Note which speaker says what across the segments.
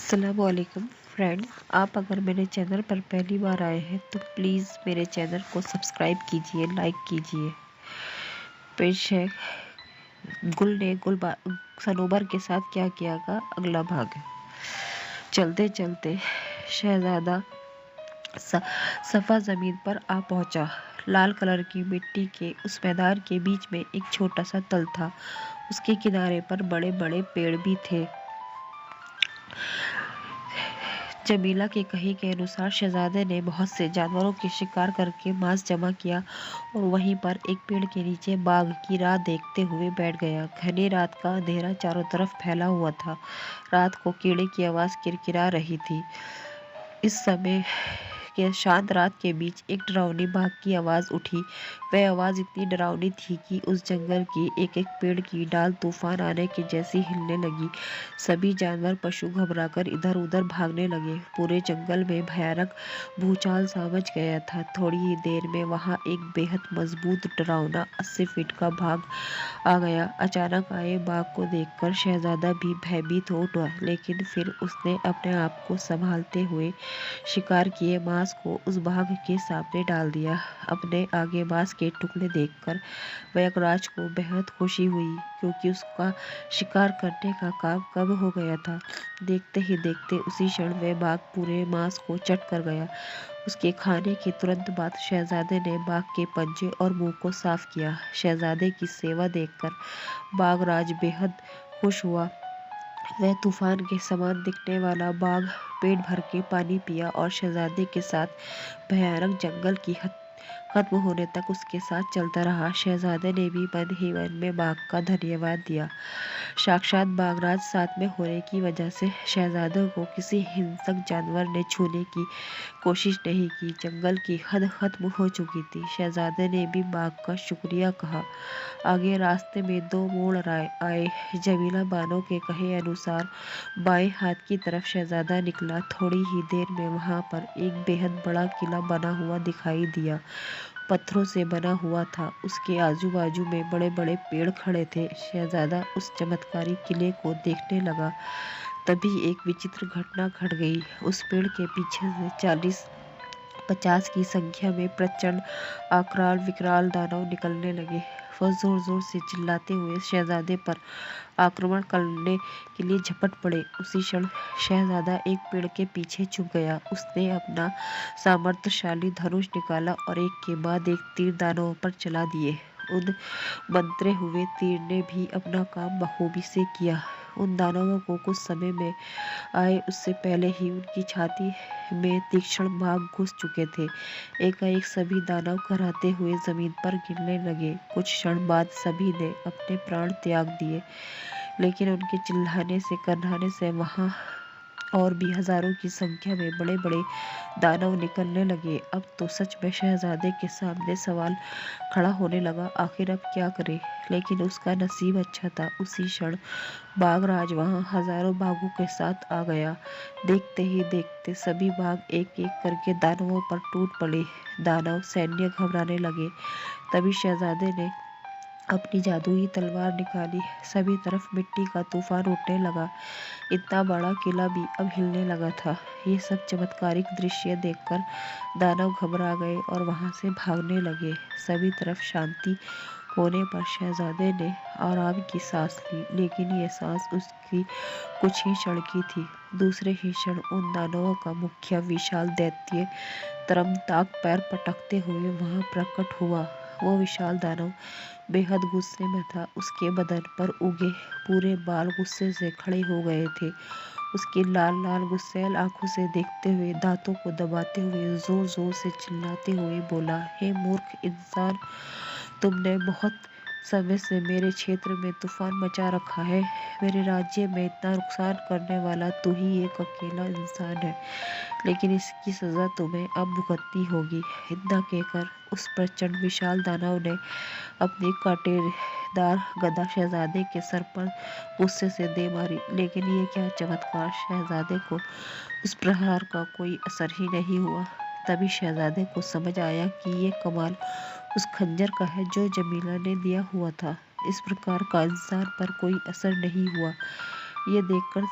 Speaker 1: अस्सलामुअलैकुम फ्रेंड, आप अगर मेरे चैनल पर पहली बार आए हैं तो प्लीज़ मेरे चैनल को सब्सक्राइब कीजिए, लाइक कीजिए। पेश है गुल ने सनोबर के साथ क्या किया का अगला भाग। चलते चलते शहजादा सफ़ा ज़मीन पर आ पहुंचा। लाल कलर की मिट्टी के उस मैदान के बीच में एक छोटा सा तल था। उसके किनारे पर बड़े बड़े पेड़ भी थे। जमीला के कहे के अनुसार शहजादे ने बहुत से जानवरों के शिकार करके मांस जमा किया और वहीं पर एक पेड़ के नीचे बाघ की राह देखते हुए बैठ गया। घनी रात का अंधेरा चारों तरफ फैला हुआ था। रात को कीड़े की आवाज़ किरकिरा रही थी। इस समय के शांत रात के बीच एक डरावनी बाघ की आवाज़ उठी। वह आवाज़ इतनी डरावनी थी कि उस जंगल की एक एक पेड़ की डाल तूफान आने के जैसी हिलने लगी। सभी जानवर पशु घबराकर इधर उधर भागने लगे। पूरे जंगल में भयानक भूचाल सा मच गया था। थोड़ी ही देर में वहां एक बेहद मजबूत डरावना 80 फीट का बाघ आ गया। अचानक आए बाघ को देखकर शहजादा भी भयभीत हो उठा, लेकिन फिर उसने अपने आप को संभालते हुए शिकार किए मांस को उस बाघ के सामने डाल दिया। अपने आगे मांस के टुकड़े देखकर वयकराज को बेहद खुशी हुई, क्योंकि उसका शिकार करने का काम कब हो गया था। देखते ही देखते उसी क्षण वह बाघ पूरे मांस को चट कर गया। उसके खाने के तुरंत बाद शहजादे ने बाघ के पंजे और मुंह को साफ किया। शहजादे की सेवा देखकर बाघराज बेहद खुश हुआ। वह तूफान के समान दिखने वाला बाघ पेट भर के पानी पिया और शहजादे के साथ भयानक जंगल की खत्म होने तक उसके साथ चलता रहा। शहजादे ने भी मन ही मन में बाघ का धन्यवाद दिया। साक्षात बाघराज साथ में होने की वजह से शहजादे को किसी हिंसक जानवर ने छूने की कोशिश नहीं की। जंगल की हद खत्म हो चुकी थी। शहजादे ने भी बाघ का शुक्रिया कहा। आगे रास्ते में दो मोड़ आए। जमीला बानो के कहे अनुसार बाएं हाथ की तरफ शहजादा निकला। थोड़ी ही देर में वहां पर एक बेहद बड़ा किला बना हुआ दिखाई दिया। पत्थरों से बना हुआ था। उसके आजू बाजू में बड़े बड़े पेड़ खड़े थे। शहजादा उस चमत्कारी किले को देखने लगा। तभी एक विचित्र घटना घट गई। उस पेड़ के पीछे से 40-50 की संख्या में प्रचंड आक्राल विकराल दानव निकलने लगे। वह जोर जोर से चिल्लाते हुए शहजादे पर आक्रमण करने के लिए झपट पड़े। उसी क्षण शहजादा एक पेड़ के पीछे छुप गया। उसने अपना सामर्थ्यशाली धनुष निकाला और एक के बाद एक तीर दानवों पर चला दिए। उन मंत्रे हुए तीर ने भी अपना काम बखूबी से किया। उन दानवों को कुछ समय में आए उससे पहले ही उनकी छाती में तीक्ष्ण बाघ घुस चुके थे। एकाएक सभी दानव कराहते हुए जमीन पर गिरने लगे। कुछ क्षण बाद सभी ने अपने प्राण त्याग दिए, लेकिन उनके चिल्लाने से करहाने से वहां और भी हजारों की संख्या में बड़े बड़े दानव निकलने लगे। अब तो सच में शहजादे के सामने सवाल खड़ा होने लगा, आखिर अब क्या करे। लेकिन उसका नसीब अच्छा था। उसी क्षण बाघराज वहां हजारों बाघों के साथ आ गया। देखते ही देखते सभी बाघ एक एक करके दानवों पर टूट पड़े। दानव सैन्य घबराने लगे। तभी शहजादे ने अपनी जादुई तलवार निकाली। सभी तरफ मिट्टी का तूफान उठने लगा। इतना बड़ा किला भी अब हिलने लगा था। ये सब चमत्कारिक दृश्य देखकर दानव घबरा गए और वहां से भागने लगे। सभी तरफ शांति होने पर शहजादे ने आराम की सांस ली, लेकिन ये सांस उसकी कुछ ही क्षण की थी। दूसरे ही क्षण उन दानवों का मुखिया विशाल दैत्य तरमताक पैर पटकते हुए वहां प्रकट हुआ। वो विशाल दानव बेहद गुस्से में था। उसके बदन पर उगे पूरे बाल गुस्से से खड़े हो गए थे। उसकी लाल लाल गुस्सैल आंखों से देखते हुए, दांतों को दबाते हुए, जोर जोर से चिल्लाते हुए बोला, हे मूर्ख इंसान, तुमने बहुत समय से मेरे क्षेत्र में तूफान मचा रखा है। मेरे राज्य में इतना नुकसान करने वाला तू ही एक अकेला इंसान है, लेकिन इसकी सजा तुम्हें अब भुगतनी होगी। इतना कहकर उस प्रचंड विशाल दानव ने अपनी कांटेदार गदा शहजादे के सर पर गुस्से से दे मारी। लेकिन ये क्या चमत्कार, शहजादे को उस प्रहार का कोई असर ही नहीं हुआ। तभी शहजादे को समझ आया कि ये कमाल उस खंजर का है जो जमीला ने दिया हुआ था। इस प्रकार का इंसान पर कोई असर नहीं हुआ। ये देखकर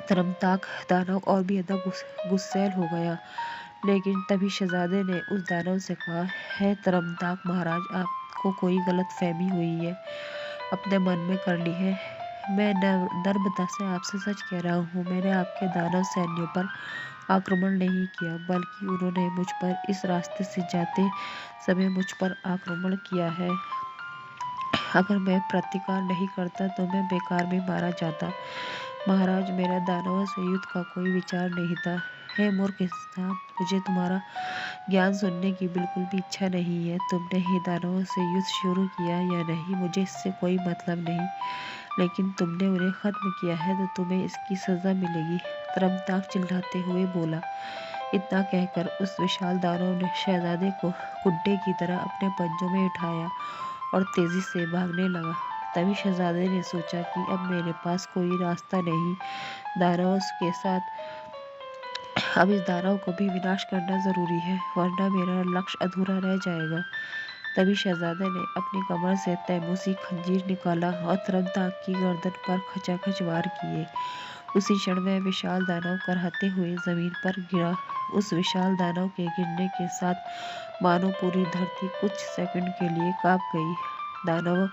Speaker 1: तरमताक दानव और भी ज्यादा गुस्सैल हो गया। लेकिन तभी शहजादे ने उस दानव से कहा, है तरमताक महाराज, आपको कोई गलत फहमी हुई है, अपने मन में कर ली है। मैं नर्मदा से आपसे सच कह रहा हूँ, मैंने आपके दानव सैन्यों पर आक्रमण नहीं किया, बल्कि उन्होंने मुझ पर इस रास्ते से जाते समय मुझ पर आक्रमण किया है। अगर मैं प्रतिकार नहीं करता तो मैं बेकार में मारा जाता। महाराज, मेरा दानवों से युद्ध का कोई विचार नहीं था। हे मूर्ख इंसान, मुझे तुम्हारा ज्ञान सुनने की बिल्कुल भी इच्छा नहीं है। तुमने ही दानवों से युद्ध शुरू किया या नहीं, मुझे इससे कोई मतलब नहीं, लेकिन तुमने उन्हें खत्म किया है तो तुम्हें इसकी सजा मिलेगी। तरमताक चिल्लाते हुए बोला। इतना कहकर उस विशाल दानव ने शहजादे को गुड्डे की तरह अपने पंजों में उठाया और तेजी से भागने लगा। तभी शहजादे ने सोचा कि अब मेरे पास कोई रास्ता नहीं, दानवों के साथ अब इस दानव को भी विनाश करना जरूरी है, वरना मेरा लक्ष्य अधूरा रह जाएगा। तभी शहजादे ने अपनी कमर से तैमूसी खंजीर निकाला और तरमताक की गर्दन पर खचाखच वार किए। उसी क्षण वह विशाल दानव कराहते हुए जमीन पर गिरा। उस विशाल दानव के गिरने के साथ मानो पूरी धरती कुछ सेकंड के लिए कांप गई। दानव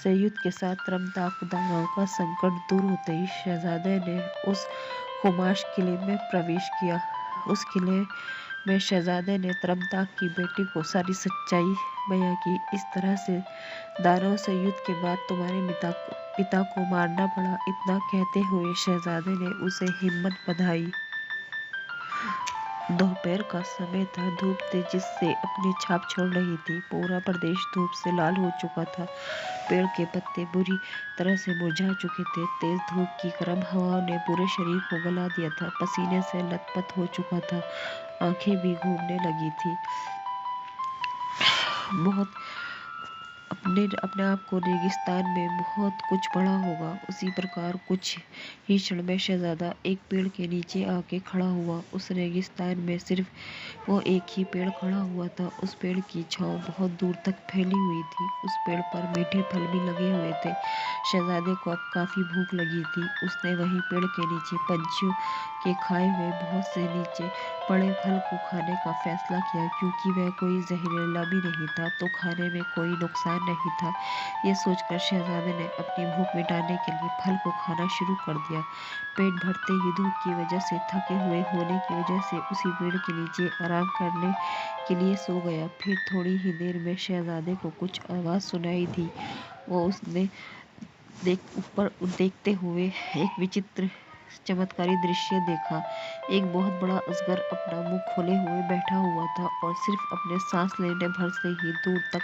Speaker 1: से युद्ध के साथ तरमताक दानव का संकट दूर होते ही शहजादे ने उस खुमाश किले में प्रवेश किया। उस किले में शहजादे ने तरमताक की बेटी को सारी सच्चाई बयां की। इस तरह से दानव से युद्ध के बाद तुम्हारे पिता को मारना पड़ा। इतना कहते हुए शहजादे ने उसे हिम्मत बधाई। दोपहर का समय था। धूप तेजी से अपनी छाप छोड़ रही थी। पूरा प्रदेश धूप से लाल हो चुका था। पेड़ के पत्ते बुरी तरह से मुरझा चुके थे। तेज धूप की गर्म हवाओं ने पूरे शरीर को गला दिया था। पसीने से लथपथ हो चुका था। आंखें भी घूमने लगी थी। बहुत अपने आप को रेगिस्तान में बहुत कुछ पड़ा होगा। उसी प्रकार कुछ ही क्षण में शहजादा एक पेड़ के नीचे आके खड़ा हुआ। उस रेगिस्तान में सिर्फ वो एक ही पेड़ खड़ा हुआ था। उस पेड़ की छांव बहुत दूर तक फैली हुई थी। उस पेड़ पर मीठे फल भी लगे हुए थे। शहजादे को अब काफी भूख लगी थी। उसने वहीं पेड़ के नीचे पंछियों के खाए हुए बहुत से नीचे पड़े फल को खाने का फैसला किया, क्योंकि वह कोई जहरीला भी नहीं था तो खाने में कोई नुकसान नहीं था। ये सोचकर शहजादे ने अपनी भूख मिटाने के लिए फल को खाना शुरू कर दिया। पेट भरते ही धूप की वजह से थके हुए होने की वजह से उसी पेड़ के नीचे आराम करने के लिए सो गया। फिर थोड़ी ही देर में शहजादे को कुछ आवाज सुनाई दी। वो उसने ऊपर देखते हुए एक विचित्र चमत्कारी दृश्य देखा। एक बहुत बड़ा अजगर अपना मुंह खोले हुए बैठा हुआ था और सिर्फ अपने सांस लेने भर से ही दूर तक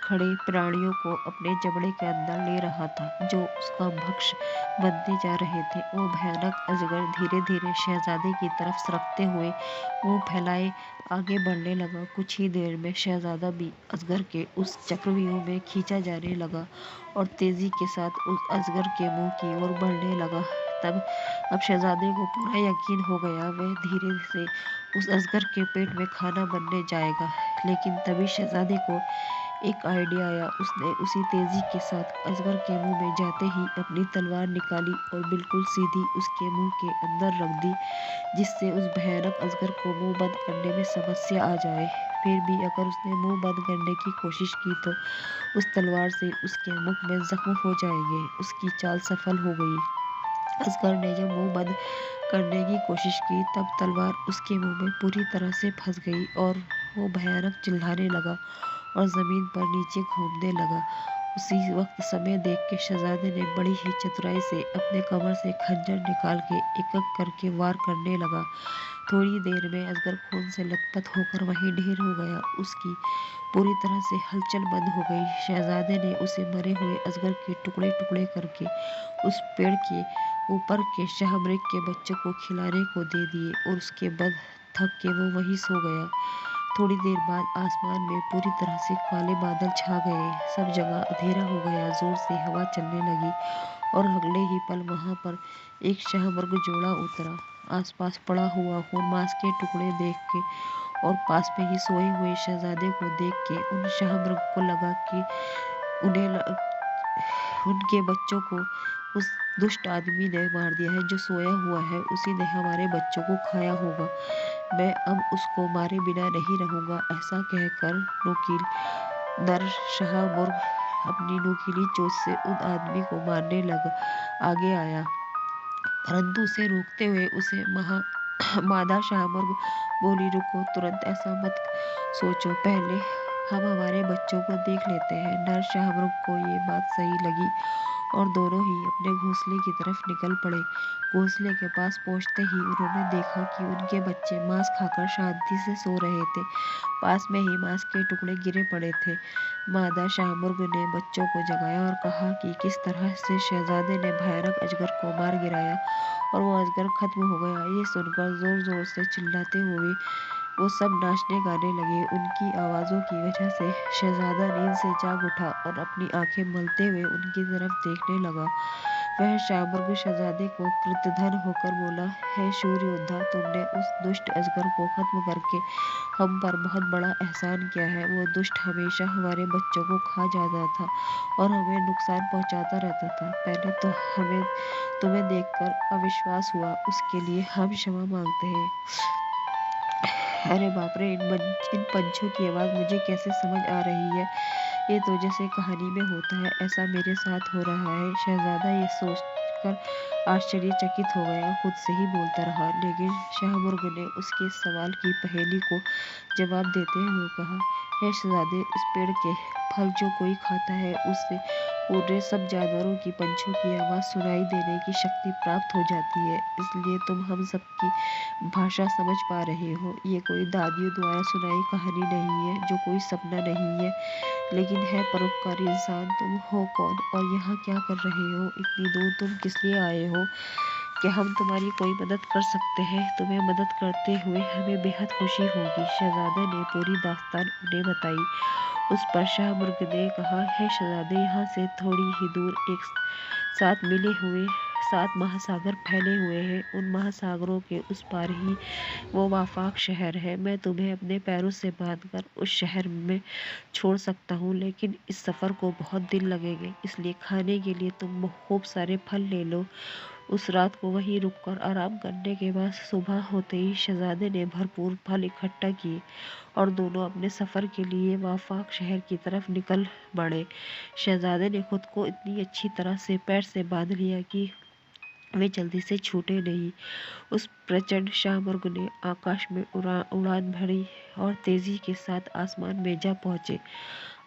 Speaker 1: खड़े प्राणियों को अपने जबड़े के अंदर ले रहा था, जो उसका भक्ष बनते जा रहे थे। वो भयानक अजगर धीरे धीरे शहजादे की तरफ सरकते हुए मुंह फैलाए आगे बढ़ने लगा। कुछ ही देर में शहजादा भी अजगर के उस चक्रव्यूह में खींचा जाने लगा और तेजी के साथ उस अजगर के मुंह की ओर बढ़ने लगा। तब अब शहजादे को पूरा यकीन हो गया, वह धीरे से उस अजगर के पेट में खाना बनने जाएगा। लेकिन तभी शहजादे को एक आइडिया आया। उसने उसी तेजी के साथ अजगर के मुंह में जाते ही अपनी तलवार निकाली और बिल्कुल सीधी उसके मुंह के अंदर रख दी, जिससे उस भयानक अजगर को मुंह बंद करने में समस्या आ जाए। फिर भी अगर उसने मुंह बंद करने की कोशिश की तो उस तलवार से उसके मुख में जख्म हो जाएंगे। उसकी चाल सफल हो गई। अजगर ने जब मुंह बंद करने की कोशिश की तब तलवार उसके मुंह में पूरी तरह से फंस गई और वो भयानक चिल्लाने लगा और जमीन पर नीचे घूमने लगा। उसी वक्त समय देख के शहजादे ने बड़ी ही चतुराई से अपने कमर से खंजर निकाल के एक एक करके वार करने लगा। थोड़ी देर में अजगर खून से लथपथ होकर वहीं ढेर हो गया। उसकी पूरी तरह से हलचल बंद हो गई। शहजादे ने उसे मरे हुए अजगर के टुकड़े टुकड़े करके उस पेड़ के ऊपर के शाहमृग के बच्चों को खिलाने को दे दिए और उसके बाद थक के वो वहीं सो गया। थोड़ी देर बाद आसमान में पूरी तरह से काले बादल छा गए। सब जगह अंधेरा हो गया। जोर से हवा चलने लगी और अगले ही पल वहां पर एक शाहमृग जोड़ा उतरा। आसपास पड़ा हुआ खून मांस के टुकड़े देख के और पास में ही सोए हुए शहजादे को देख के उन शाहमृग को लगा कि उनके बच्चों को उस दुष्ट आदमी ने मार दिया है। जो सोया हुआ है उसी ने हमारे बच्चों को खाया होगा। मैं अब उसको मारे बिना नहीं रहूंगा। ऐसा कहकर नरशाहमुर्ग अपनी नुकीली चोंच से उन आदमी को मारने आगे आया, परंतु उसे रोकते हुए उसे मादा शाहमुर्ग बोली, रुको, तुरंत ऐसा मत सोचो, पहले हम हमारे बच्चों को देख लेते हैं। नर शाहमुर्ग को ये बात सही लगी और दोनों ही अपने घोंसले की तरफ निकल पड़े। घोंसले के पास पहुंचते ही उन्होंने देखा कि उनके बच्चे मांस खाकर शांति से सो रहे थे। पास में ही मांस के टुकड़े गिरे पड़े थे। मादा शाहमुर्ग ने बच्चों को जगाया और कहा कि किस तरह से शहजादे ने भयानक अजगर को मार गिराया और वो अजगर खत्म हो गया। ये सुनकर जोर जोर से चिल्लाते हुए वो सब नाचने गाने लगे। उनकी आवाज़ों की वजह से शहजादा नींद से जाग उठा और अपनी आंखें मलते हुए उनकी तरफ देखने लगा। वह शाहमुर्ग शहजादे को कृतघ्न होकर बोला, हे शूर योद्धा, तुमने उस दुष्ट अजगर को खत्म करके हम पर बहुत बड़ा एहसान किया है। वो दुष्ट हमेशा हमारे बच्चों को खा जाता था और हमें नुकसान पहुंचाता रहता था। पहले तो हमें तुम्हें देखकर अविश्वास हुआ, उसके लिए हम क्षमा मांगते हैं। अरे बाप रे, इन पंछियों की आवाज़ मुझे कैसे समझ आ रही है। ये तो जैसे कहानी में होता है, ऐसा मेरे साथ हो रहा है। शहजादा ये सोचकर आश्चर्यचकित हो गया, खुद से ही बोलता रहा। लेकिन शाहमुर्ग ने उसके सवाल की पहेली को जवाब देते हुए कहा, हे शहजादे, इस पेड़ के फल जो कोई खाता है उससे पूरे सब जानवरों की, पंछियों की आवाज़ सुनाई देने की शक्ति प्राप्त हो जाती है। इसलिए तुम हम सबकी भाषा समझ पा रहे हो। ये कोई दादियों द्वारा सुनाई कहानी नहीं है, जो कोई सपना नहीं है, लेकिन है परोपकारी इंसान। तुम हो कौन और यहाँ क्या कर रहे हो? इतनी दूर तुम किस लिए आए हो? क्या हम तुम्हारी कोई मदद कर सकते हैं? तुम्हें मदद करते हुए हमें बेहद खुशी होगी। शहजादे ने पूरी दास्तान उन्हें बताई। उस पर शाहमुर्ग ने कहा, हे शहजादे, यहाँ से थोड़ी ही दूर एक साथ मिले हुए 7 महासागर फैले हुए हैं। उन महासागरों के उस पार ही वो वाफाक शहर है। मैं तुम्हें अपने पैरों से बांधकर उस शहर में छोड़ सकता हूँ, लेकिन इस सफ़र को बहुत दिन लगेंगे, इसलिए खाने के लिए तुम खूब सारे फल ले लो। उस रात को वहीं रुककर आराम करने के बाद सुबह होते ही शहजादे ने भरपूर फल इकट्ठा किए और दोनों अपने सफ़र के लिए वाफाक शहर की तरफ निकल पड़े। शहजादे ने खुद को इतनी अच्छी तरह से पैर से बांध लिया कि वे जल्दी से छूटे नहीं। उस प्रचंड शाहमुर्ग ने आकाश में उड़ान भरी और तेजी के साथ आसमान में जा पहुंचे।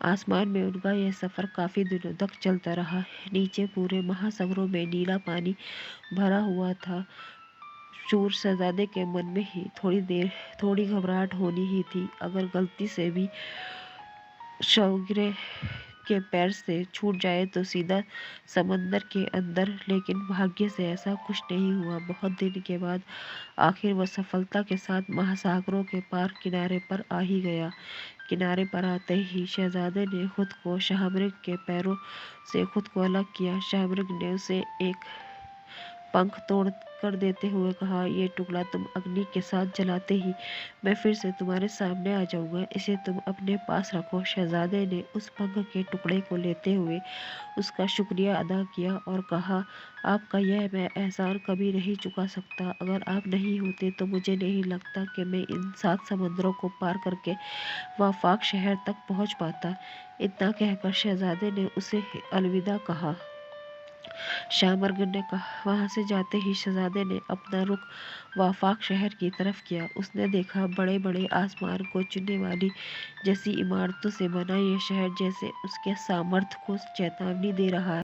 Speaker 1: आसमान में उनका यह सफ़र काफ़ी दिनों तक चलता रहा। नीचे पूरे महासागरों में नीला पानी भरा हुआ था। शूर शहजादे के मन में ही थोड़ी घबराहट होनी ही थी। अगर गलती से भी शौर्य के पैर से छूट जाए तो सीधा समंदर के अंदर, लेकिन भाग्य से ऐसा कुछ नहीं हुआ। बहुत दिन के बाद आखिर वह सफलता के साथ महासागरों के पार किनारे पर आ ही गया। किनारे पर आते ही शहजादे ने खुद को शाहमुर्ग के पैरों से खुद को अलग किया। शाहमुर्ग ने उसे एक पंख तोड़ कर देते हुए कहा, ये टुकड़ा तुम अग्नि के साथ जलाते ही मैं फिर से तुम्हारे सामने आ जाऊंगा, इसे तुम अपने पास रखो। शहजादे ने उस पंख के टुकड़े को लेते हुए उसका शुक्रिया अदा किया और कहा, आपका यह मैं एहसान कभी नहीं चुका सकता। अगर आप नहीं होते तो मुझे नहीं लगता कि मैं इन 7 समंदरों को पार करके वाफाक शहर तक पहुंच पाता। इतना कहकर शहजादे ने उसे अलविदा कहा। शाहमुर्ग ने कहा। वहां से जाते ही शहजादे ने अपना रुख वाफाक शहर की तरफ किया। उसने देखा बड़े बड़े आसमान को चूमने वाली जैसी इमारतों से बना यह शहर जैसे उसके सामर्थ्य को चेतावनी दे रहा है।